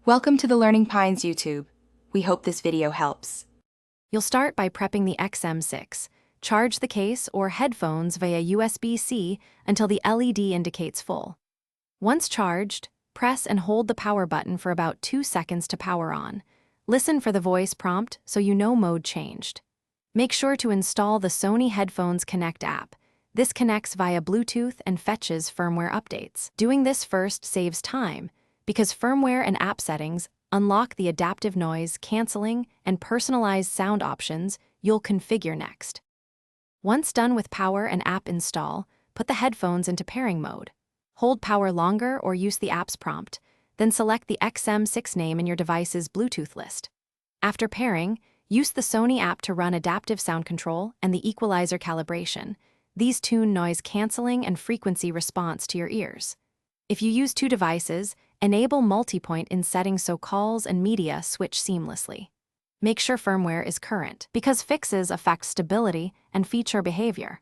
Welcome to the Learning Pines YouTube. We hope this video helps. You'll start by prepping the XM6. Charge the case or headphones via USB-C until the LED indicates full. Once charged, press and hold the power button for about 2 seconds to power on. Listen for the voice prompt so you know mode changed. Make sure to install the Sony Headphones Connect app. This connects via Bluetooth and fetches firmware updates. Doing this first saves time, because firmware and app settings unlock the adaptive noise, canceling, and personalized sound options you'll configure next. Once done with power and app install, put the headphones into pairing mode. Hold power longer or use the app's prompt, then select the XM6 name in your device's Bluetooth list. After pairing, use the Sony app to run adaptive sound control and the equalizer calibration. These tune noise canceling and frequency response to your ears. If you use two devices, enable multipoint in settings so calls and media switch seamlessly. Make sure firmware is current, because fixes affect stability and feature behavior.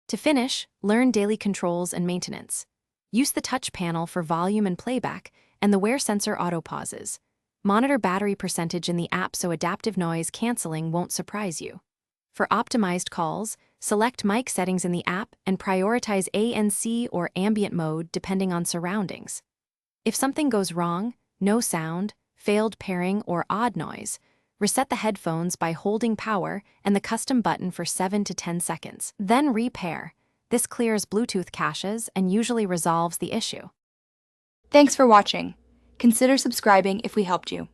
To finish, learn daily controls and maintenance. Use the touch panel for volume and playback and the wear sensor auto pauses. Monitor battery percentage in the app so adaptive noise canceling won't surprise you. For optimized calls, select mic settings in the app and prioritize ANC or ambient mode depending on surroundings. If something goes wrong, no sound, failed pairing, or odd noise, reset the headphones by holding power and the custom button for 7 to 10 seconds. Then repair. This clears Bluetooth caches and usually resolves the issue. Thanks for watching. Consider subscribing if we helped you.